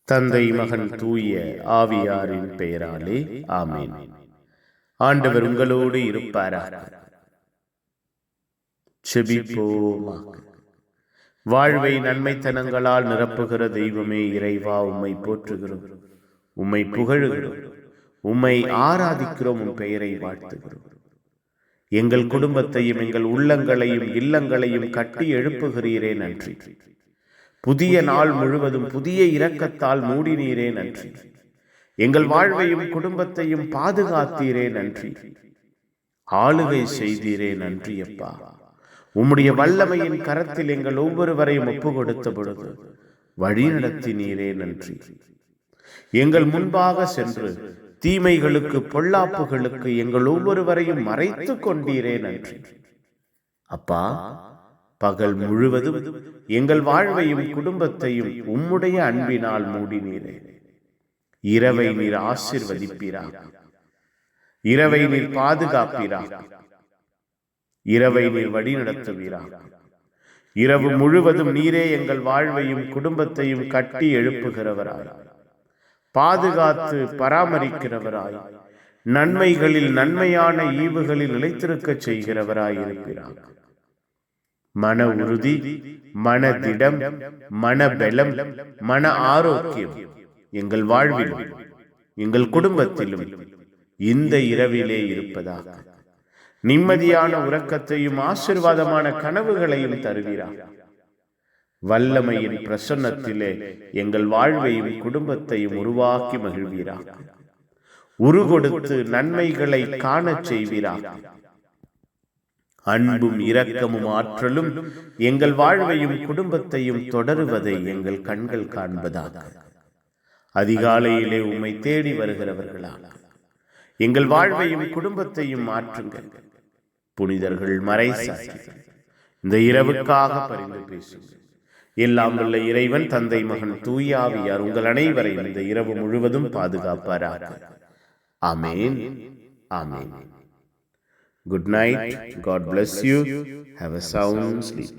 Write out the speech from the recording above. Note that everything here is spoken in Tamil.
தந்தை, மகன், தூய ஆவியாரின் பெயராலே ஆமென். ஆண்டவர் உங்களோடு இருப்பாராக. செபிப்போமாக. வாழ்வை நன்மைத்தனங்களால் நிரப்புகிற தெய்வமே இறைவா, உம்மை போற்றுகிறோம், உம்மை புகழுகிறோம், உம்மை ஆராதிக்கிறோம், உம் பெயரை வாழ்த்துகிறோம். எங்கள் குடும்பத்தையும் எங்கள் உள்ளங்களையும் இல்லங்களையும் கட்டி எழுப்புகிறீரே நன்றி. புதிய நாள் முழுவதும் புதிய இரக்கத்தால் மூடினீரே நன்றி. எங்கள் வாழ்வையும் குடும்பத்தையும் பாதுகாத்தீரே நன்றி. ஆளுகை செய்தீரே நன்றி அப்பா. உம்முடைய வல்லமையின் கரத்தில் எங்கள் ஒவ்வொருவரையும் ஒப்பு கொடுத்த பொழுது வழி நடத்தினீரே நன்றி. எங்கள் முன்பாக சென்று தீமைகளுக்கு பொல்லாப்புகளுக்கு எங்கள் ஒவ்வொருவரையும் மறைத்து கொண்டீரே நன்றி அப்பா. பகல் முழுவதும் எங்கள் வாழ்வையும் குடும்பத்தையும் உம்முடைய அன்பினால் மூடினீரே. இரவை நீர் ஆசீர்வதிப்பீராக, இரவை நீர் பாதுகாப்பீராக, இரவை நீர் வழி நடத்துவீராக. இரவு முழுவதும் நீரே எங்கள் வாழ்வையும் குடும்பத்தையும் கட்டி எழுப்புகிறவராய், பாதுகாத்து பராமரிக்கிறவராய், நன்மைகளில் நன்மையான ஈவுகளில் நிலைத்திருக்க செய்கிறவராய் இருக்கிறார். மன உறுதி, மனதிடம், மனபலம், மன ஆரோக்கியம் எங்கள் வாழ்விலும் எங்கள் குடும்பத்திலும் இந்த இரவிலே இருப்பதாக. நிம்மதியான உறக்கத்தையும் ஆசீர்வாதமான கனவுகளையும் தருகிறார். வல்லமையின் பிரசன்னத்திலே எங்கள் வாழ்வையும் குடும்பத்தையும் உருவாக்கி மகிழ்வீராக. உருகொடுத்து நன்மைகளை காணச் செய்வீராக. அன்பும் இரக்கமும் ஆற்றலும் எங்கள் வாழ்வையும் குடும்பத்தையும் தொடருவதை எங்கள் கண்கள் காண்பதாக. அதிகாலையிலே உம்மை தேடி வருகிறவர்களாக எங்கள் வாழ்வையும் குடும்பத்தையும் மாற்றுங்கள். புனிதர்கள் மறைசாட்சிகள் இந்த இரவுக்காக பரிந்து பேசுங்கள். எல்லாம் உள்ள இறைவன் தந்தை, மகன், தூய ஆவியார் உங்கள் அனைவரையும் இந்த இரவு முழுவதும் பாதுகாப்பாராக. ஆமென். ஆமென். Good night. God bless you. Have a sound sleep.